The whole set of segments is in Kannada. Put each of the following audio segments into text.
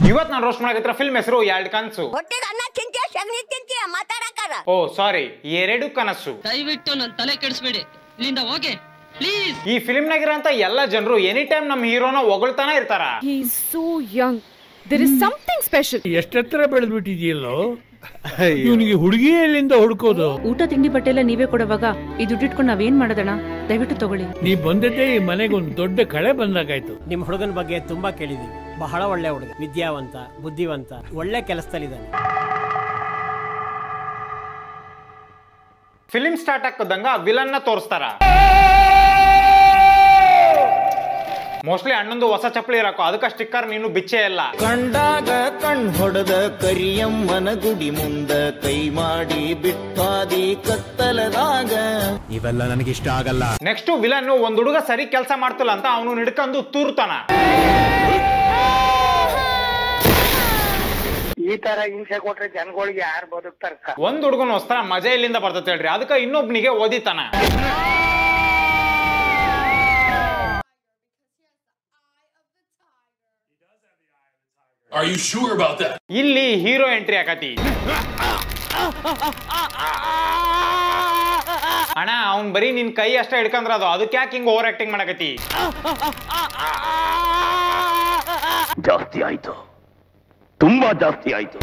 ಇವತ್ತು ನಾನು ರೋಸ್ಟ್ ಮಾಡಕತ್ತಿರೋ ಫಿಲ್ಮ್ ಹೆಸರು ಎರಡು ಕನಸು. ಓ ಸಾರಿ, ಎರಡು ಕನಸು. ದಯವಿಟ್ಟು ನನ್ನ ತಲೆ ಕೆಡಿಸ್ಬೇಡಿ, ಇಲ್ಲಿಂದ ಹೋಗಿ ಪ್ಲೀಸ್. ಈ ಫಿಲ್ಮ್ ನಾಗಿರೋಂತ ಎಲ್ಲ ಜನರು ಎನಿ ಟೈಮ್ ನಮ್ಮ ಹೀರೋನ ಹೊಗಳ್ತಾನೆ ಇರ್ತಾರ. He is so young. There is something special. ಎಷ್ಟೆತ್ತರ ಬೆಳೆದ್ಬಿಟ್ಟಿದೆಯಲ್ಲೋ ಇವನಿಗೆ ಹುಡುಗಿ ಎಲ್ಲಿಂದ ಹುಡುಕೋದು? ಊಟ ತಿಂಡಿ ಬಟ್ಟೆ ಎಲ್ಲ ನೀವೇ ಕೊಡುವಾಗ ಈ ದುಡ್ಡಿಟ್ಕೊಂಡು ನಾವೇನ್ ಮಾಡೋದಣ್ಣ? ದಯವಿಟ್ಟು ತಗೊಳ್ಳಿ. ನೀ ಬಂದದ್ದೇ ಈ ಮನೆಗೆ ಒಂದು ದೊಡ್ಡ ಕಳೆ ಬಂದಾಗಾಯ್ತು. ನಿಮ್ ಹುಡುಗನ ಬಗ್ಗೆ ತುಂಬಾ ಕೇಳಿದೀವಿ. ಬಹಳ ಒಳ್ಳೆ ಹುಡುಗ, ವಿದ್ಯಾವಂತ, ಬುದ್ಧಿವಂತ, ಒಳ್ಳೆ ಕೆಲಸದಲ್ಲಿದ್ದಾನೆ. ಫಿಲ್ಮ್ ಸ್ಟಾರ್ಟ್ ಹಾಕದಂಗ ವಿಲನ್ ನ ತೋರಿಸ್ತಾರ. ಮೋಸ್ಟ್ಲಿ ಅಣ್ಣಂದು ಹೊಸ ಚಪ್ಪಲಿ ಇರಕೋ, ಅದಕ್ಕ ಸ್ಟಿಕ್ಕರ್ ನೀನು ಬಿಚ್ಚೆ ಇಲ್ಲ. ಕಂಡಾಗ ಕಣ್ ಹೊಡೆದ ಕರಿಯಮ್ಮನ ಗುಡಿ ಮುಂದ ಕೈ ಮಾಡಿ ಬಿಟ್ಟಾದಿ ಕತ್ತಲದಾಗ. ಇವೆಲ್ಲ ನನಗಿಷ್ಟ ಆಗಲ್ಲ. ನೆಕ್ಸ್ಟ್ ವಿಲನ್ ಒಂದ್ ಹುಡುಗ ಸರಿ ಕೆಲಸ ಮಾಡ್ತಿಲ್ಲ ಅಂತ ಅವನು ಹಿಡ್ಕೊಂಡು ತೂರ್ತಾನ. ಈ ತರ ಹಿಂಸೆ ಕೊಟ್ರೆ ಜನಗಳಿಗೆ ಯಾರು ಬದುಕ್ತಾರ? ಒಂದ್ ಹುಡುಗನ ಹೊಸ್ತರ ಮಜಾ ಇಲ್ಲಿಂದ ಬರ್ತೈತೆ ಹೇಳ್ರಿ, ಅದಕ್ಕ ಇನ್ನೊಬ್ನಿಗೆ ಓದಿತಾನ. Are you sure about that? ಇಲ್ಲಿ ಹೀರೋ ಎಂಟ್ರಿ ಆಕತಿ. ಅಣ್ಣ ಅವ್ನ್ ಬರೀ ನಿನ್ ಕೈ ಅಷ್ಟೇ ಹಿಡ್ಕಂದ್ರ ಅದು, ಅದಕ್ಕೆ ಯಾಕೆ ಹಿಂಗ ಓವರ್ ಆಕ್ಟಿಂಗ್ ಮಾಡಕತಿ? ಜಾಸ್ತಿ ಆಯ್ತು, ತುಂಬಾ ಜಾಸ್ತಿ ಆಯ್ತು.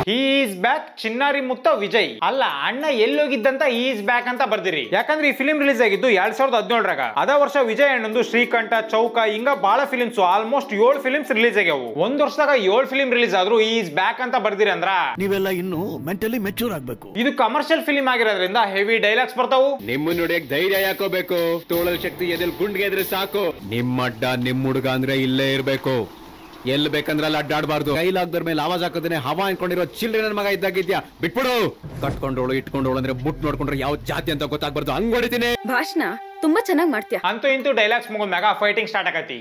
He is back ಚಿನ್ನಾರಿ ಮುತ್ತ ವಿಜಯ್. ಅಲ್ಲ ಅಣ್ಣ ಎಲ್ಲೋಗಿದ್ದಂತ he is back ಅಂತ ಬರ್ದಿರಿ. ಯಾಕಂದ್ರೆ ಈ ಫಿಲ್ಮ್ ರಿಲೀಸ್ ಆಗಿದ್ದು 2017ರಾಗ. ಅದ ವರ್ಷ ವಿಜಯ್ ಅಣ್ಣಂದು ಶ್ರೀಕಂಠ, ಚೌಕ ಹಿಂಗ ಬಾಳ ಫಿಲ್ಮ್ಸ್, ಆಲ್ಮೋಸ್ಟ್ 7 ಫಿಲ್ಮ್ಸ್ ರಿಲೀಸ್ ಆಗ್ಯಾವು. ಒಂದ್ ವರ್ಷದಾಗ 7 ಫಿಲ್ಮ್ ರಿಲೀಸ್ ಆದ್ರೂ he is back ಅಂತ ಬರ್ದಿರಿ ಅಂದ್ರ ನೀವೆಲ್ಲ ಇನ್ನು ಮೆಂಟಲಿ ಮೆಚೂರ್ ಆಗ್ಬೇಕು. ಇದು ಕಮರ್ಷಿಯಲ್ ಫಿಲ್ಮ್ ಆಗಿರೋದ್ರಿಂದ ಹೆವಿ ಡೈಲಾಗ್ಸ್ ಬರ್ತಾವು. ನಿಮ್ಮನ್ನ ನೋಡಿಯಕ್ ಧೈರ್ಯ ಯಾಕೋಬೇಕು, ತೋಳಲ್ ಶಕ್ತಿ ಎದೆಲ್ ಗುಂಡ್ಗೆ ಇದ್ರೆ ಸಾಕು. ನಿಮ್ಮ ಅಡ್ಡ ನಿಮ್ ಹುಡುಗ ಅಂದ್ರೆ ಇಲ್ಲೇ ಇರ್ಬೇಕು, ಎಲ್ಲಿ ಬೇಕಂದ್ರೆ ಅಲ್ಲಿ ಅಡ್ಡಾಡಬಾರ್ದು. ಕೈಲಾಗ್ದರ ಮೇಲೆ ಆವಾಜ್ ಹಾಕೋದೇನೆ ಹವಾ ಅನ್ಕೊಂಡಿರೋ ಚಿಲ್ಡ್ರನ್ ಮಗ ಇದ್ದಾಗಿದ್ಯಾ, ಬಿಟ್ಬಿಡು. ಕಟ್ಕೊಂಡೋಳು ಇಟ್ಕೊಂಡೋಳು ಅಂದ್ರೆ ಮುಟ್ ನೋಡ್ಕೊಂಡ್ರೆ ಯಾವ ಜಾತಿ ಅಂತ ಗೊತ್ತಾಗ್ಬಾರ್ದು, ಹಂಗ್ ಹೊಡಿತೀನಿ. ಭಾಷಣ ತುಂಬಾ ಚೆನ್ನಾಗಿ ಮಾಡ್ತೀಯ. ಅಂತೂ ಇಂತೂ ಡೈಲಾಗ್ಸ್ ಮುಗಿದ್ಮ್ಯಾಗ ಫೈಟಿಂಗ್ ಸ್ಟಾರ್ಟ್ ಆಗತಿ.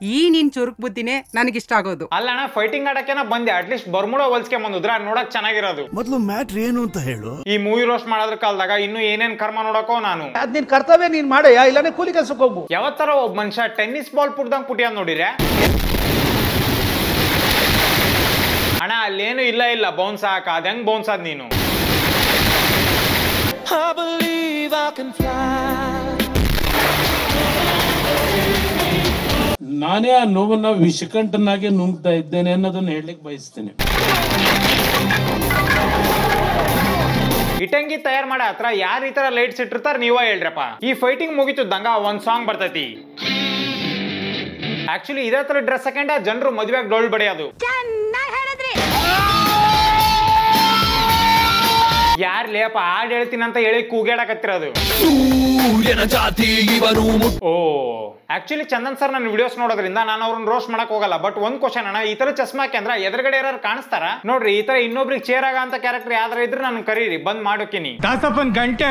ಈ ನಿನ್ ಚುರುಕ್ ಬುದ್ಧಿನೇ ನನಗಿಷ್ಟ ಆಗೋದು. ಅಲ್ಲಣ್ಣ ಫೈಟಿಂಗ್ ಆಡಕ್ಕೆನ ಬಂದೆ, ಅಟ್ಲೀಸ್ಟ್ ಬರ್ಮುಡಾ ಹೊಲ್ಸ್ಕೆ ಬಂದಿದ್ರ ನೋಡಕ್ ಚೆನ್ನಾಗಿರೋದು. ಮೊದಲು ಮ್ಯಾಟ್ರ್ ಏನು ಅಂತ ಹೇಳು. ಈ ಮೂವಿ ರೋಸ್ಟ್ ಮಾಡೋದ್ರ ಕಾಲದಾಗ ಇನ್ನು ಏನೇನ್ ಕರ್ಮ ನೋಡಕೋ ನಾನು. ಅದ್ ನಿನ್ ಕರ್ತವ್ಯ ನೀನ್ ಮಾಡಯ್ಯ, ಇಲ್ಲಾಂದ್ರೆ ಕೂಲಿ ಕೆಲ್ಸಕ್ಕೆ ಹೋಗು. ಯಾವತ್ತರ ಒಬ್ಬ ಮನುಷ್ಯ ಟೆನ್ನಿಸ್ ಬಾಲ್ ಪುಟ್ದಂಗ್ ಪುಟಿಯ ನೋಡಿರೆ ಅಣ್ಣ ಅಲ್ಲೇನು ಇಲ್ಲ ಬೌನ್ಸ್ ಹಾಕ, ಅದ ಹೆಂಗ್ ಬೌನ್ಸ್ ಆದ್ ನೀನು? ನಾನೇ ಆ ನೋವನ್ನ ವಿಷಕಂಠನಾಗೆ ನುಂಗ್ತಾ ಇದ್ದೇನೆ ಅನ್ನೋದನ್ನ ಹೇಳಲಿಕ್ಕೆ ಬಯಸ್ತೇನೆ. ಇಟಂಗಿ ತಯಾರು ಮಾಡೋ ಹತ್ರ ಯಾರು ಈ ತರ ಲೈಟ್ಸ್ ಇಟ್ಟಿರ್ತಾರ ನೀವ ಹೇಳ್ರಪ್ಪ. ಈ ಫೈಟಿಂಗ್ ಮುಗಿತಿದ್ದಂಗ ಒಂದ್ ಸಾಂಗ್ ಬರ್ತೈತಿ. ಆಕ್ಚುಲಿ ಇದೇ ತರ ಡ್ರೆಸ್ ಹಾಕೊಂಡ ಜನರು ಮದುವೆಗೆ ಡೋಲ್ ಬಡಿಯೋದು. ಯಾರ್ ಲೇಪ ಹಾಡ್ ಹೇಳ್ತೀನಿ ಅಂತ ಹೇಳಿ ಕೂಗಾಡಕತ್ತಿರೋದು. ಓ ಆಕ್ಚುಲಿ ಚಂದನ್ ಸರ್ ನನ್ನ ವಿಡಿಯೋಸ್ ನೋಡೋದ್ರಿಂದ ನಾನು ಅವ್ರನ್ನ ರೋಸ್ಟ್ ಮಾಡಕ್ ಹೋಗಲ್ಲ. ಬಟ್ ಒಂದ್ ಕ್ವಶನ್ ಅಣ್ಣ, ಈ ತರ ಚಸ್ಮಾ ಹಾಕಂದ್ರ ಎದುರುಗಡೆ ಯಾರು ಕಾಣಿಸ್ತಾರ ನೋಡ್ರಿ? ಈ ತರ ಇನ್ನೊಬ್ರಿಗೆ ಚೇರ್ ಆಗ ಅಂತ ಕ್ಯಾರೆಕ್ಟರ್ ಯಾವ್ದಾರ ಇದ್ರೆ ನಾನು ಕರೀರಿ, ಬಂದ್ ಮಾಡೋಕಿನಿ. ಗಂಟೆ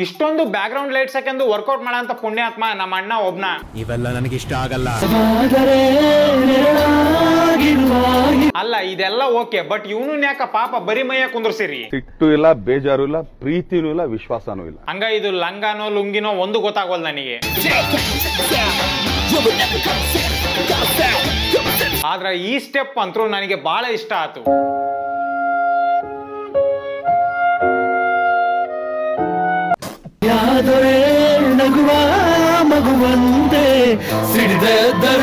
ಇಷ್ಟೊಂದು ಬ್ಯಾಕ್ ಗ್ರೌಂಡ್ ಲೈಟ್ಸ್ ಹಾಕೊಂಡು ವರ್ಕೌಟ್ ಮಾಡಂತ ಪುಣ್ಯಾತ್ಮ ನಮ್ಮ ಅಣ್ಣ ಒಬ್ನ. ಇವೆಲ್ಲ ನನಗಿಷ್ಟ ಆಗಲ್ಲ. ಅಲ್ಲ ಇದೆಲ್ಲ ಓಕೆ, ಬಟ್ ಇವನು ಯಾಕ ಪಾಪ ಬರಿ ಮೈಯ ಕುಂದ್ರಸಿರಿ? ಸಿಟ್ಟು ಇಲ್ಲ, ಬೇಜಾರು ಇಲ್ಲ, ಪ್ರೀತಿನೂ ಇಲ್ಲ, ವಿಶ್ವಾಸನೂ ಇಲ್ಲ. ಹಂಗ ಇದು ಲಂಗಾನೋ ಲುಂಗಿನೋ ಒಂದು ಗೊತ್ತಾಗೋಲ್ ನನಗೆ. ಆದ್ರೆ ಈ ಸ್ಟೆಪ್ ಅಂತೂ ನನಗೆ ಬಹಳ ಇಷ್ಟ ಆಯ್ತು.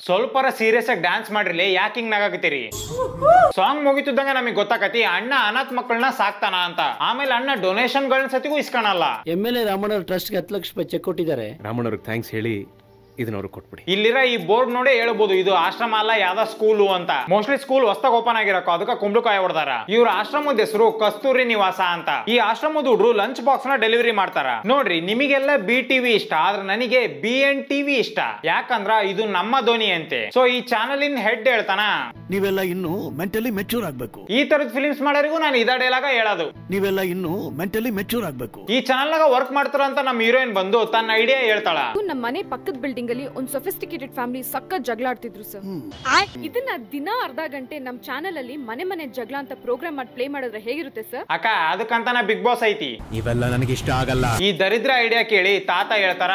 ಸ್ವಲ್ಪ ಸೀರಿಯಸ್ ಆಗಿ ಡ್ಯಾನ್ಸ್ ಮಾಡ್ರಿ, ಯಾಕೆ ಹಿಂಗ್ ನಗಾಕತ್ತೀರಿ? ಸಾಂಗ್ ಮುಗಿತಿದ್ದಂಗ ನಮಗೆ ಗೊತ್ತಾಕತಿ ಅಣ್ಣ ಅನಾಥ ಮಕ್ಕಳನ್ನ ಸಾಕ್ತಾನ ಅಂತ. ಆಮೇಲೆ ಅಣ್ಣ ಡೊನೇಷನ್ ಗಳನ್ನ ಸತಿಗೂ ಇಸ್ಕೊಳಲ್ಲ. MLA ರಾಮಣ್ಣವ್ರ ಟ್ರಸ್ಟ್ ಗೆ 10 ಲಕ್ಷ ರೂಪಾಯಿ ಚೆಕ್ ಕೊಟ್ಟಿದ್ದಾರೆ. ರಾಮಣ್ಣವ್ರಿಗೆ ಥ್ಯಾಂಕ್ಸ್ ಹೇಳಿ ಇದನ್ನ ಅವ್ರಿಗೆ ಕೊಟ್ಬಿಡಿ. ಇಲ್ಲಿರ ಈ ಬೋರ್ಡ್ ನೋಡಿ ಹೇಳ್ಬೋದು ಇದು ಆಶ್ರಮ ಅಲ್ಲ ಯಾವ್ದ ಸ್ಕೂಲು ಅಂತ. ಮೋಸ್ಟ್ಲಿ ಸ್ಕೂಲ್ ಹೊಸದಾಗ ಓಪನ್ ಆಗಿರಕೋ, ಅದಕ್ಕೆ ಕುಂಬಳಕಾಯಿ ಹೊಡೆದಾರ. ಇವ್ರ ಆಶ್ರಮದ ಹೆಸರು ಕಸ್ತೂರಿ ನಿವಾಸ ಅಂತ. ಈ ಆಶ್ರಮದ ಹುಡ್ರು ಲಂಚ್ ಬಾಕ್ಸ್ ನ ಡೆಲಿವರಿ ಮಾಡ್ತಾರ. ನೋಡ್ರಿ ನಿಮಗೆಲ್ಲ BTV ಇಷ್ಟ, ಆದ್ರೆ ನನಗೆ BNTV ಇಷ್ಟ. ಯಾಕಂದ್ರ ಇದು ನಮ್ಮ ಧ್ವನಿ ಅಂತೆ. ಸೊ ಈ ಚಾನಲ್ ಇನ್ ಹೆಡ್ ಹೇಳ್ತಾನ, ನೀವೆಲ್ಲ ಇನ್ನು ಮೆಂಟಲಿ ಮೆಚೂರ್ ಆಗ್ಬೇಕು. ಈ ತರದ ಫಿಲ್ಮ್ಸ್ ಮಾಡೋರಿಗೂ ನಾನು ಇದ ಡೈಲಾಗ ಹೇಳೋದು, ನೀವೆಲ್ಲ ಇನ್ನು ಮೆಂಟಲಿ ಮೆಚೂರ್ ಆಗ್ಬೇಕು. ಈ ಚಾನಲ್ ನಾಗ ವರ್ಕ್ ಮಾಡ್ತಾರ ಅಂತ ನಮ್ಮ ಹೀರೋಯಿನ್ ಬಂದು ತನ್ನ ಐಡಿಯಾ ಹೇಳ್ತಾಳ. ನಮ್ಮ ಮನೆ ಪಕ್ಕದ ಬಿಲ್ಡಿಂಗ್ ಅಲ್ಲಿ ಒಂದು ಸೊಫಿಸ್ಟಿಕೇಟೆಡ್ ಫ್ಯಾಮಿಲಿ ಸಕ್ಕ ಜಗಳ ಆಡ್ತಿದ್ರು ಸರ್. ಇದನ್ನ ದಿನ ಅರ್ಧ ಗಂಟೆ ನಮ್ ಚಾನೆಲ್ ಅಲ್ಲಿ ಮನೆ ಮನೆ ಜಗಳ ಅಂತ ಪ್ರೋಗ್ರಾಮ್ ಮಾಡಿ ಪ್ಲೇ ಮಾಡಿದ್ರೆ ಹೇಗಿರುತ್ತೆ ಸರ್? ಅಕ್ಕ ಅದಕ್ಕಂತಾನ ಬಿಗ್ ಬಾಸ್ ಐತಿ. ಇವೆಲ್ಲ ನನಗೆ ಇಷ್ಟ ಆಗಲ್ಲ. ಈ ದರಿದ್ರ ಐಡಿಯಾ ಕೇಳಿ ತಾತ ಹೇಳ್ತಾರ,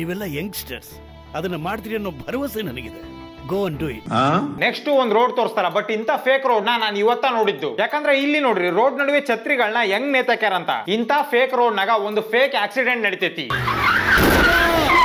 ನೀವೆಲ್ಲ ಯಂಗ್ಸ್ಟರ್ಸ್ ಅದನ್ನ ಮಾಡ್ತೀರಿ ಅನ್ನೋ ಭರವಸೆ ನನಗಿದೆ. Go and do it. Next ಒಂದ್ ರೋಡ್ ತೋರಿಸ್ತಾರ, ಬಟ್ ಇಂತ ಫೇಕ್ ರೋಡ್ ನಾನು ಇವತ್ತ ನೋಡಿದ್ದು. ಯಾಕಂದ್ರೆ ಇಲ್ಲಿ ನೋಡ್ರಿ ರೋಡ್ ನಡುವೆ ಛತ್ರಿಗಳನ್ನ ಹೆಂಗ್ ನೇತಾಕ್ಯಾರ ಅಂತ. ಇಂತ ಫೇಕ್ ರೋಡ್ ನಾಗ ಒಂದು ಫೇಕ್ ಆಕ್ಸಿಡೆಂಟ್ ನಡಿತೈತಿ.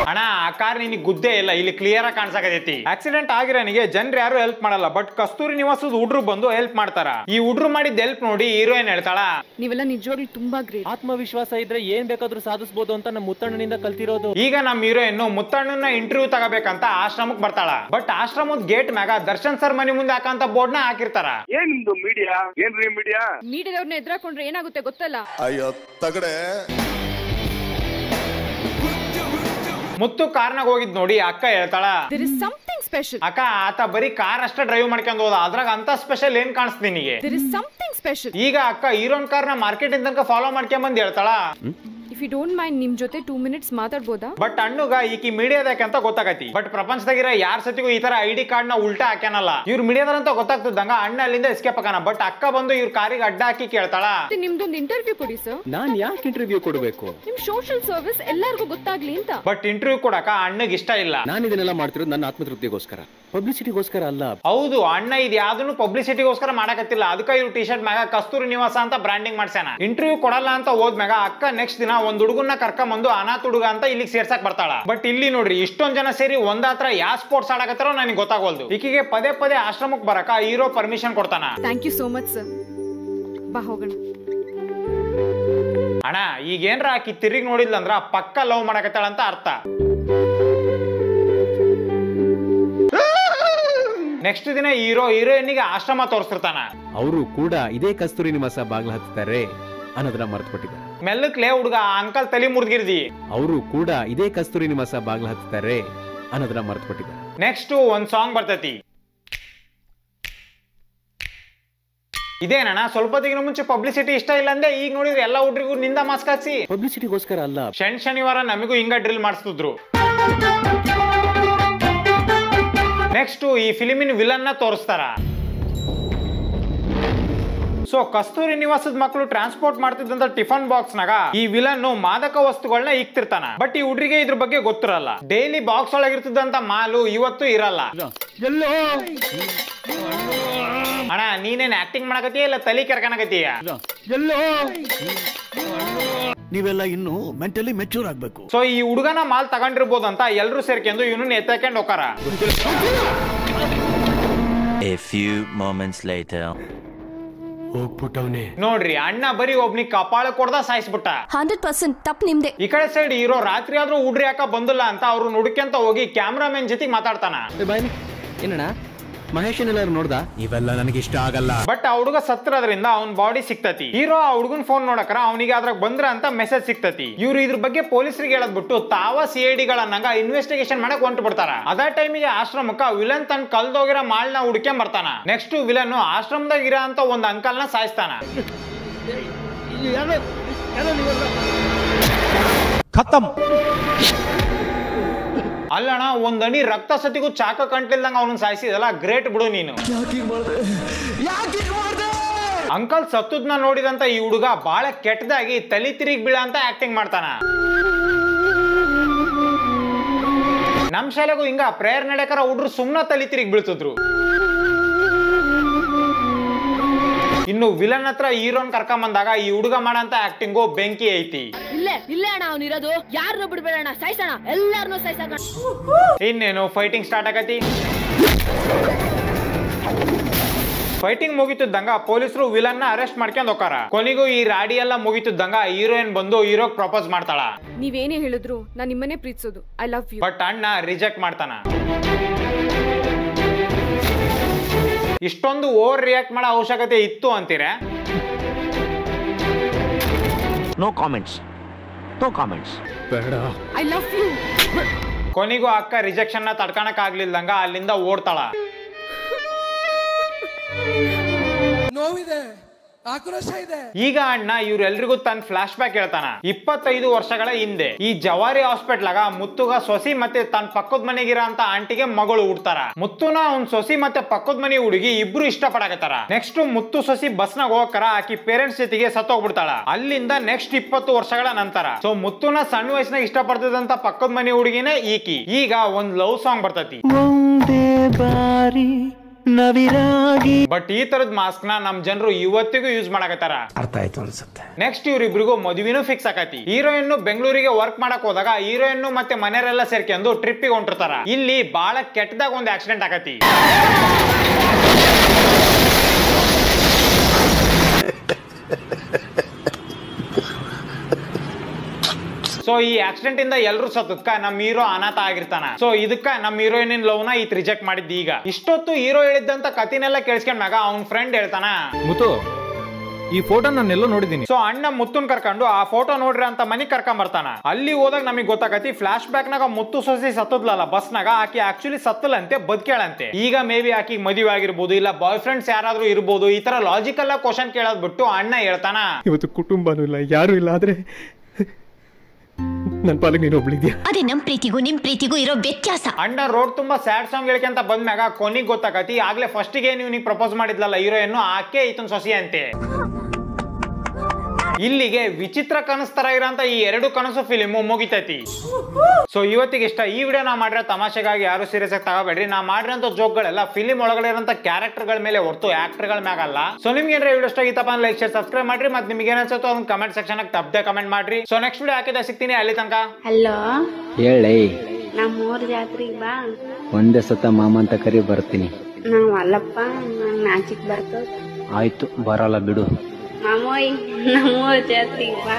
ಅಣ್ಣ ಆ ಕಾರ್ ನಿನಗೆ ಗುದ್ದೆ ಇಲ್ಲ, ಇಲ್ಲಿ ಕ್ಲಿಯರ್ ಆಗಿ ಕಾಣಿಸಾಕತೈತಿ. ಆಕ್ಸಿಡೆಂಟ್ ಆಗಿರೋನಿಗೆ ಜನರು ಯಾರು ಹೆಲ್ಪ್ ಮಾಡಲ್ಲ, ಬಟ್ ಕಸ್ತೂರಿ ನಿವಾಸದ ಹುಡ್ರು ಬಂದು ಹೆಲ್ಪ್ ಮಾಡ್ತಾರ. ಈ ಹುಡ್ರು ಮಾಡಿದ ಹೆಲ್ಪ್ ನೋಡಿ ಹೀರೋಯಿನ್ ಹೇಳ್ತಾಳ, ನೀವೆಲ್ಲ ನಿಜವಾಗ್ಲೂ ತುಂಬಾ ಗ್ರೇಟ್. ಆತ್ಮವಿಶ್ವಾಸ ಇದ್ರೆ ಏನ್ ಬೇಕಾದ್ರೂ ಸಾಧಿಸಬಹುದು ಅಂತ ನಮ್ಮ ಮುತ್ತಣ್ಣನಿಂದ ಕಲ್ತಿರೋದು. ಈಗ ನಮ್ಮ ಹೀರೋಯಿನ್ ಮುತ್ತಣ್ಣನ ಇಂಟರ್ವ್ಯೂ ತಗೋಬೇಕಂತ ಆಶ್ರಮಕ್ಕೆ ಬರ್ತಾಳ. ಬಟ್ ಆಶ್ರಮದ ಗೇಟ್ ಮ್ಯಾಗ ದರ್ಶನ್ ಸರ್ ಮನೆ ಮುಂದೆ ಹಾಕಂತ ಬೋರ್ಡ್ ನ ಹಾಕಿರ್ತಾರ. ಏನ್ ನಿಮ್ದು ಮೀಡಿಯಾ? ಏನ್ರಿ ಮೀಡಿಯಾ? ಮೀಡಿಯಾದವ್ರನ್ನ ಎದುರಾಕೊಂಡ್ರೆ ಏನಾಗುತ್ತೆ ಗೊತ್ತಲ್ಲ? ಅಯ್ಯೋ ತಗಡೆ. ಮುತ್ತು ಕಾರ್ನಾಗ ಹೋಗಿದ್ ನೋಡಿ ಅಕ್ಕ ಹೇಳ್ತಾಳ, there is something special. ಅಕ್ಕ ಆತ ಬರೀ ಕಾರ್ ಅಷ್ಟೇ ಡ್ರೈವ್ ಮಾಡ್ಕೊಂಡು ಹೋದ, ಅದ್ರಾಗ ಅಂತ ಸ್ಪೆಷಲ್ ಏನ್ ಕಾಣಿಸ್ತ ನಿನಗೆ? there is something special. ಈಗ ಅಕ್ಕ ಹೀರೋನ್ ಕಾರ್ನ ಮಾರ್ಕೆಟ್ ತನಕ ಫಾಲೋ ಮಾಡ್ಕೊಂಡ್ ಬಂದ್ ಹೇಳ್ತಾಳ, if you don't mind ನಿಮ್ ಜೊತೆ 2 minutes ಮಾತಾಡ್ಬೋದಾ? ಬಟ್ ಅಣ್ಣುಗ ಈಕಿ ಮೀಡಿಯಾದಕ್ಕೆ ಅಂತ ಗೊತ್ತಾಗತಿ. ಬಟ್ ಪ್ರಪಂಚದಾಗಿರೋ ಯಾರ ಸತಿಗೂ ಈ ತರ ಐಡಿ ಕಾರ್ಡ್ ನ ಉಲ್ಟಾ ಹಾಕ್ಯಾನಲ್ಲ. ಇವ್ರು ಮೀಡಿಯಾದಾರ ಅಂತ ಗೊತ್ತಾಗ್ತದಂಗ ಅಣ್ಣ ಅಲ್ಲಿಂದ ಎಸ್ಕೇಪ್ ಆಗಾನ. ಬಟ್ ಅಕ್ಕ ಬಂದು ಇವ್ರ ಕಾರಿಗೆ ಅಡ್ಡ ಹಾಕಿ ಕೇಳ್ತಾಳ, ನಿಮ್ದೊಂದು ಇಂಟರ್ವ್ಯೂ ಕೊಡಿ ಸರ್. ನಾನ್ ಯಾಕೆ ಇಂಟರ್ವ್ಯೂ ಕೊಡಬೇಕು? ನಿಮ್ ಸೋಶಿಯಲ್ ಸರ್ವಿಸ್ ಎಲ್ಲರಿಗೂ ಗೊತ್ತಾಗ್ಲಿ ಅಂತ. ಬಟ್ ಇಂಟರ್ವ್ಯೂ ಕೊಡಕ ಅಣ್ಣಗ್ ಇಷ್ಟ ಇಲ್ಲ. ನಾನು ಇದನ್ನೆಲ್ಲ ಮಾಡ್ತಿರೋದು ನನ್ನ ಆತ್ಮತೃಪ್ತಿಗೋಸ್ಕರ, ಪಬ್ಲಿಸಿಟಿಗೋಸ್ಕರ ಅಲ್ಲ. ಹೌದು, ಅಣ್ಣ ಇದು ಯಾವ್ದನ್ನು ಪಬ್ಲಿಸಿಟಿಗೋಸ್ಕರ ಮಾಡಕತ್ತಿಲ್ಲ. ಅದಕ್ಕ ಇವ್ರು ಟಿ ಶರ್ಟ್ ಮ್ಯಾಗ ಕಸ್ತೂರಿ ನಿವಾಸ ಅಂತ ಬ್ರಾಂಡಿಂಗ್ ಮಾಡ್ಸ್ಯಾನ. ಇಂಟರ್ವ್ಯೂ ಕೊಡಲ್ಲ ಅಂತ ಹೋದ್ಮ್ಯಾಗ ಅಕ್ಕ ನೆಕ್ಸ್ಟ್ ದಿನ ಒಂದ್ ಹುಡುಗನ್ನ ಕರ್ಕೊಂಡ್ಬಂದು ಅನಾಥ ಹುಡುಗ ಅಂತ ಇಲ್ಲಿಗೆ ಸೇರ್ಸಕ್ ಬರ್ತಾಳ. ಬಟ್ ಇಲ್ಲಿ ನೋಡ್ರಿ ಇಷ್ಟೊಂದ್ ಜನ ಸೇರಿ ಒಂದಾತ್ರ ಯಾವ ಸ್ಪೋರ್ಟ್ಸ್ ಆಡಕತ್ತಾರೋ ನನಗೆ ಗೊತ್ತಾಗೋಲ್ದು. ಈಕಿಗೆ ಪದೇ ಪದೇ ಆಶ್ರಮಕ್ಕೆ ಬರಕ ಹೀರೋ ಪರ್ಮಿಷನ್ ಕೊಡ್ತಾನ. Thank you so much sir. ಬಾ ಹೋಗೋಣ. ಅಣ್ಣ ಈಗೇನ್ರ ಆಕಿ ತಿರುಗಿ ನೋಡಿದ್ಲ ಅಂದ್ರ ಪಕ್ಕ ಲವ್ ಮಾಡಕತ್ತಾಳ ಅಂತ ಅರ್ಥ. ನೆಕ್ಸ್ಟ್ ದಿನ ಹೀರೋಯಿನ್ಗೆ ಆಶ್ರಮ ತೋರಿಸ್ತಿರ್ತಾನ. ಅವರು ಕೂಡ ಇದೇ ಕಸ್ತೂರಿ ನಿವಾಸ ಬಾಗ್ಲ ಹತ್ತಾರೆ ಅನ್ನೋದನ್ನ ಮರ್ತ್ಬಿಟ್ಟಿದ್ದಾರೆ. ಮೆಲ್ಲಕ್ಲೇ ಹುಡುಗ ಅಂಕಲ್ ತಲೆ ಮುರಿದಿರ್ದಿ. ಅವರು ಕೂಡ ಇದೇ ಕಸ್ತೂರಿ ನಿವಾಸ ಬಾಗ್ಲ ಹತ್ತಾರೆ ಅನ್ನೋದನ್ನ ಮರ್ತ್ಬಿಟ್ಟಿದ್ದಾರೆ. ನೆಕ್ಸ್ಟ್ ಒಂದ್ ಸಾಂಗ್ ಬರ್ತೈತಿ. ಇದೇನಣ್ಣ ಸ್ವಲ್ಪ ದಿನ ಮುಂಚೆ ಪಬ್ಲಿಸಿಟಿ ಇಷ್ಟ ಇಲ್ಲ ಅಂದೆ, ಈಗ ನೋಡಿದ್ರೆ ಎಲ್ಲ ಹುಡ್ರಿಗೂ ನಿಂದ ಮಾಸ್ಕ್ ಹಾಕ್ಸಿ. ಪಬ್ಲಿಸಿಟಿಗೋಸ್ಕರ ಅಲ್ಲ, ಶನಿವಾರ ನಮಗೂ ಹಿಂಗ ಡ್ರಿಲ್ ಮಾಡಿಸ್ತಿದ್ರು. ನೆಕ್ಸ್ಟ್ ಈ ಫಿಲಿಮಿನ ವಿಲನ್ ನ ತೋರಿಸ್ತಾರ. ಸೊ ಕಸ್ತೂರಿ ನಿವಾಸದ ಮಕ್ಕಳು ಟ್ರಾನ್ಸ್ಪೋರ್ಟ್ ಮಾಡ್ತಿದ್ದಂತ ಟಿಫನ್ ಬಾಕ್ಸ್ ನಾಗ ಈ ವಿಲನ್ ಮಾದಕ ವಸ್ತುಗಳನ್ನ ಇಕ್ತಿರ್ತಾನ. ಬಟ್ ಈ ಹುಡ್ರಿಗೆ ಇದ್ರ ಬಗ್ಗೆ ಗೊತ್ತಿರಲ್ಲ. ಡೈಲಿ ಬಾಕ್ಸ್ ಒಳಗಿರ್ತಿದ್ದಂತ ಮಾಲು ಇವತ್ತು ಇರಲ್ಲ. ಅಣ್ಣ ನೀನೇನ್ ಆಕ್ಟಿಂಗ್ ಮಾಡಕತ್ತೀಯ ಇಲ್ಲ ತಲೆ ಕೆರ್ಕನಕತ್ತೀಯ? ನೀವೆಲ್ಲ ಇನ್ನು ಮೆಂಟಲಿ ಮೆಚೂರ್ ಆಗ್ಬೇಕು. ಸೊ ಈ ಹುಡುಗನ ಮಾಲ್ ತಗೊಂಡಿರ್ಬೋದಂತ ಎಲ್ರು ಸೇರ್ಕೊಂಡು ಇವನು ಎತ್ತಕೊಂಡು ಹೋಗಾರ. A few moments later. ಹೋಗ್ಬಿಟ್ಟವನೇ ನೋಡ್ರಿ ಅಣ್ಣ ಬರೀ ಒಬ್ನಿಗೆ ಕಪಾಳ ಕೊಡ್ದ ಸಾಯಿಸ್ಬಿಟ್ಟ. 100% ತಪ್ಪು ನಿಮ್ದೆ. ಈ ಕಡೆ ಸೈಡ್ ಇರೋ ರಾತ್ರಿ ಆದ್ರೂ ಹುಡ್ರಿ ಯಾಕ ಬಂದಿಲ್ಲ ಅಂತ ಅವ್ರು ನುಡ್ಕೊಂತ ಹೋಗಿ ಕ್ಯಾಮ್ರಾಮನ್ ಜೊತೆ ಮಾತಾಡ್ತಾನ. ಏನಣ್ಣ ಮಹೇಶ್ ಎಲ್ಲಾರು ನೋಡ್ದ? ಇವೆಲ್ಲ ನನಗೆ ಇಷ್ಟ ಆಗಲ್ಲ. ಬಟ್ ಆ ಹುಡುಗ ಸತ್ತಿರೋದ್ರಿಂದ ಅವ್ನ ಬಾಡಿ ಸಿಕ್ತತಿ. ಹೀರೋ ಆ ಹುಡುಗನ್ ಫೋನ್ ನೋಡಕ್ರ ಅವನಿಗೆ ಅದ್ರಾಗ ಬಂದ್ರ ಅಂತ ಮೆಸೇಜ್ ಸಿಕ್ತತಿ. ಇವ್ರು ಇದ್ರ ಬಗ್ಗೆ ಪೊಲೀಸರಿಗೆ ಹೇಳದ್ಬಿಟ್ಟು ತಾವ CID ಇನ್ವೆಸ್ಟಿಗೇಷನ್ ಮಾಡಕ್ ಹೊಂಟು ಬಿಡ್ತಾರ. ಅದೇ ಟೈಮಿಗೆ ಆಶ್ರಮಕ್ಕ ವಿಲನ್ ತನ್ ಕಲ್ದೋಗಿರೋ ಮಾಲ್ನ ಹುಡ್ಕೊಂಡ್ ಬರ್ತಾನ. ನೆಕ್ಸ್ಟ್ ವಿಲನ್ ಆಶ್ರಮದಾಗ ಇರೋ ಅಂತ ಒಂದ್ ಅಂಕಲ್ನ ಸಾಯಿಸ್ತಾನ. ಖತಮ್. ಅಲ್ಲಣ್ಣ ಒಂದ್ ಅಣಿ ರಕ್ತ ಸತಿಗೂ ಚಾಕ ಕಂಟಿಲ್ದಂಗ ಅವನನ್ನ ಸಾಯಿಸಿದಲ್ಲ, ಗ್ರೇಟ್ ಬಿಡು ನೀನು. ಅಂಕಲ್ ಸತ್ತುದ್ನ ನೋಡಿದಂತ ಈ ಹುಡುಗ ಬಾಳ ಕೆಟ್ಟದಾಗಿ ತಲೆ ತಿರುಗಿ ಬೀಳ ಅಂತ ಆಕ್ಟಿಂಗ್ ಮಾಡ್ತಾನ. ನಮ್ ಶಾಲೆಗೂ ಹಿಂಗ ಪ್ರೇಯರ್ ನಡೆಯಕರ ಹುಡ್ರು ಸುಮ್ನ ತಲೆ ತಿರುಗಿ ಬೀಳ್ತಿದ್ರು. ಇನ್ನು ವಿಲನ್ ಹತ್ರ ಹೀರೋನ್ ಕರ್ಕೊಂಡ್ ಬಂದಾಗ ಈ ಹುಡುಗ ಮಾಡಂತ ಆಕ್ಟಿಂಗು ಬೆಂಕಿ ಐತಿ. ಇಲ್ಲ ಅಣ್ಣ ಅವನಿರೋದು ಯಾರನ್ನೂ ಬಿಡ್ಬೇಡಣ್ಣ, ಸಾಯ್ಸೋಣ, ಎಲ್ಲಾರನ್ನೂ ಸಾಯ್ಸೋಣ. ಇನ್ನೇನು ಫೈಟಿಂಗ್ ಸ್ಟಾರ್ಟ್ ಆಗತಿ. ಫೈಟಿಂಗ್ ಮುಗಿತಿದ್ದಂಗ ಪೊಲೀಸರು ವಿಲನ್ ನ ಅರೆಸ್ಟ್ ಮಾಡ್ಕೊಂಡ್ ಹೋಗಾರ. ಕೊನೆಗೂ ಈ ರಾಡಿ ಎಲ್ಲ ಮುಗಿತಿದ್ದಂಗ ಹೀರೋಯಿನ್ ಬಂದು ಹೀರೋಗ್ ಪ್ರಪೋಸ್ ಮಾಡ್ತಾಳ. ನೀವೇನೇ ಹೇಳಿದ್ರು ನಾನ್ ನಿಮ್ಮನ್ನೇ ಪ್ರೀತಿಸೋದು, ಐ ಲವ್ ಯು. ಬಟ್ ಅಣ್ಣ ರಿಜೆಕ್ಟ್ ಮಾಡ್ತಾನ. ಇಷ್ಟೊಂದು ಓವರ್ ರಿಯಾಕ್ಟ್ ಮಾಡೋ ಅವಶ್ಯಕತೆ ಇತ್ತು ಅಂತೀರ? No comments, no comments. I love you. ಕೊನೆಗೂ ಅಕ್ಕ ರಿಜೆಕ್ಷನ್ ನ ತಡ್ಕಣಕ್ ಆಗ್ಲಿಲ್ಲಂಗ ಅಲ್ಲಿಂದ ಓಡ್ತಾಳ. ನೋವಿದೆ, ಆಕ್ರೋಶ ಇದೆ. ಈಗ ಅಣ್ಣ ಇವ್ರೆಲ್ರಿಗೂ ತನ್ನ ಫ್ಲಾಶ್ ಬ್ಯಾಕ್ ಹೇಳ್ತಾನ. 25 ವರ್ಷಗಳ ಹಿಂದೆ ಈ ಜವಾರಿ ಹಾಸ್ಪಿಟ್ಲಾಗ ಮುತ್ತುಗ ಸೊಸಿ ಮತ್ತೆ ತನ್ನ ಪಕ್ಕದ ಮನೆಗಿರ ಅಂತ ಆಂಟಿಗೆ ಮಗಳು ಹುಡ್ತಾರ. ಮುತ್ತುನ ಅವ್ನ್ ಸೊಸಿ ಮತ್ತೆ ಪಕ್ಕದ ಮನೆ ಹುಡುಗಿ ಇಬ್ರು ಇಷ್ಟ ಪಡಕತ್ತಾರ. ನೆಕ್ಸ್ಟ್ ಮುತ್ತು ಸೊಸಿ ಬಸ್ನಾಗ ಹೋಗಕರ ಆಕಿ ಪೇರೆಂಟ್ಸ್ ಜೊತೆಗೆ ಸತ್ತೋಗ್ಬಿಡ್ತಾಳ. ಅಲ್ಲಿಂದ ನೆಕ್ಸ್ಟ್ 20 ವರ್ಷಗಳ ನಂತರ ಸೊ ಮುತ್ತುನ ಸಣ್ಣ ವಯಸ್ಸಿನಾಗ ಇಷ್ಟ ಪಡ್ತಿದಂತ ಪಕ್ಕದ ಮನೆ ಹುಡುಗಿನೇ ಈಕಿ. ಈಗ ಒಂದ್ ಲವ್ ಸಾಂಗ್ ಬರ್ತೈತಿ. ಬಟ್ ಈ ತರದ ಮಾಸ್ಕ್ ನ ನಮ್ ಜನರು ಇವತ್ತಿಗೂ ಯೂಸ್ ಮಾಡಕತ್ತಾರ. ಅರ್ಥ ಆಯ್ತು ಅನ್ಸುತ್ತೆ. ನೆಕ್ಸ್ಟ್ ಇವ್ರಿಬ್ರಿಗೂ ಮದುವೆನೂ ಫಿಕ್ಸ್ ಆಕತಿ. ಹೀರೋಯಿನ್ ಬೆಂಗಳೂರಿಗೆ ವರ್ಕ್ ಮಾಡಕ್ ಹೋದಾಗ ಹೀರೋಯಿನ್ ಮತ್ತೆ ಮನೆಯವರೆಲ್ಲ ಸೇರ್ಕೊಂಡು ಟ್ರಿಪ್ಪಿಗೆ ಹೊಂಟಿರ್ತಾರ. ಇಲ್ಲಿ ಬಹಳ ಕೆಟ್ಟದಾಗ ಒಂದು ಆಕ್ಸಿಡೆಂಟ್ ಆಕತಿ. ಸೊ ಈ ಆಕ್ಸಿಡೆಂಟ್ ಇಂದ ಎಲ್ರು ಸತ್ತಕ್ಕ ನಮ್ ಹೀರೋ ಅನಾಥ ಆಗಿರ್ತಾನ. ಸೊ ಇದಕ್ಕ ನಮ್ ಹೀರೋಯಿನ್ ಲವ್ ನ ಈತ್ ರಿಜೆಕ್ಟ್ ಮಾಡಿದ್ದ. ಈಗ ಇಷ್ಟೊತ್ತು ಹೀರೋ ಹೇಳಿದ್ದಂತ ಕಥೆನೆಲ್ಲ ಕೇಳಿಸ್ಕೊಂಡಾಗ ಅವ್ನ್ ಫ್ರೆಂಡ್ ಹೇಳ್ತಾನ, ಮುತ್ತು ಈ ಫೋಟೋ ನಾನೆಲ್ಲೋ ನೋಡಿದೀನಿ. ಸೊ ಅಣ್ಣ ಮುತ್ತುನ್ ಕರ್ಕೊಂಡು ಆ ಫೋಟೋ ನೋಡ್ರಿ ಅಂತ ಮನಿಗ್ ಕರ್ಕೊಂಡ್ ಬರ್ತಾನ. ಅಲ್ಲಿ ಹೋದಾಗ ನಮಗ್ ಗೊತ್ತಾಗತಿ ಫ್ಲಾಶ್ ಬ್ಯಾಕ್ ನಾಗ ಮುತ್ತು ಸೊಸಿ ಸತ್ತದ್ಲಲ್ಲ ಬಸ್ನಾಗ, ಆಕಿ ಆಕ್ಚುಲಿ ಸತ್ತಲಂತೆ ಬದುಕೇಳಂತೆ. ಈಗ ಮೇ ಬಿ ಆಕಿಗೆ ಮದುವೆ ಆಗಿರ್ಬೋದು, ಇಲ್ಲ ಬಾಯ್ ಫ್ರೆಂಡ್ಸ್ ಯಾರಾದ್ರೂ ಇರ್ಬೋದು. ಈ ತರ ಲಾಜಿಕಲ್ ಆಗಿ ಕ್ವಶನ್ ಕೇಳೋದ್ ಬಿಟ್ಟು ಅಣ್ಣ ಹೇಳ್ತಾನ, ಇವತ್ತು ಕುಟುಂಬನೂ ಇಲ್ಲ, ಯಾರು ಇಲ್ಲ, ಆದ್ರೆ ನನ್ ಪಾಲಿಗೆ ನೀನು ಒಬ್ಳಿದ್ಯಾ. ಅದೇ ನಮ್ ಪ್ರೀತಿಗೂ ನಿಮ್ ಪ್ರೀತಿಗೂ ಇರೋ ವ್ಯತ್ಯಾಸ. ಅಣ್ಣ ರೋಡ್ ತುಂಬಾ ಸ್ಯಾಡ್ ಸಾಂಗ್ ಹೇಳ್ಕೊಂತ ಬಂದ್ಮ್ಯಾಗ ಕೊನಿಗ್ ಗೊತ್ತಾಗತಿ ಆಗ್ಲೇ ಫಸ್ಟ್ ಗೆ ನೀವು ಪ್ರಪೋಸ್ ಮಾಡಿದ್ಲಲ್ಲ ಹೀರೋಯಿನ್, ಆಕೆ ಈತನ್ ಸೊಸಿ ಅಂತೆ. ಇಲ್ಲಿಗೆ ವಿಚಿತ್ರ ಕನಸು ತರ ಇರೋಂತ ಈ 2 ಕನಸು ಫಿಲಿಮ್ ಮುಗಿತೈತಿ. ಸೊ ಇವತ್ತಿಗೆ ಇಷ್ಟ. ಈ ವಿಡಿಯೋ ನಾ ಮಾಡಿರೋ ತಮಾಷೆಗಾಗಿ ಯಾರು ಸೀರಿಯಸ್ ಆಗಿ ತಗೋಬೇಡ್ರಿ. ನಾ ಮಾಡಿರೋಂಥ ಜೋಕ್ಗಳೆಲ್ಲ ಫಿಲಿಮ್ ಒಳಗಡೆ ಇರೋಂಥ ಕ್ಯಾರೆಕ್ಟರ್ ಗಳ ಮೇಲೆ ಹೊರತು ಆಕ್ಟರ್ ಗಳ ಮ್ಯಾಗಲ್ಲ. ಸೊ ನಿಮ್ಗೆ ಏನಾರ ವಿಡಿಯೋ ಇಷ್ಟ ಆಗಿತ್ತಪ್ಪ ಲೈಕ್ ಶೇರ್ ಸಬ್ಸ್ಕ್ರೈಬ್ ಮಾಡ್ರಿ. ಮತ್ತೆ ನಿಮ್ಗೆ ಏನಿಸುತ್ತೋ ಅದನ್ನ ಕಮೆಂಟ್ ಸೆಕ್ಷನ್ ತಪ್ಪದೆ ಕಮೆಂಟ್ ಮಾಡ್ರಿ. ಸೊ ನೆಕ್ಸ್ಟ್ ವಿಡಿಯೋ ಹಾಕಿದ ಸಿಗ್ತೀನಿ. ಅಲ್ಲಿ ತನಕ ಹಲೋ ಹೇಳಿ. ನಮ್ಮೂರ್ ಜಾತ್ರೆಗೆ ಬಾ. ಒಂದೇ ಸತ ಮಾಮ ಅಂತ ಕರಿ ಬರ್ತೀನಿ. ನಾವ್ ಅಲ್ಲಪ್ಪ, ನಾಚಿಕ್ ಬರ್ತದ. ಆಯ್ತು ಬರಲ್ಲ ಬಿಡು. ಮಾಮೋಯ್ ನಮ್ಮೂರ್ ಜಾತ್ರೆಗೆ ಬಾ.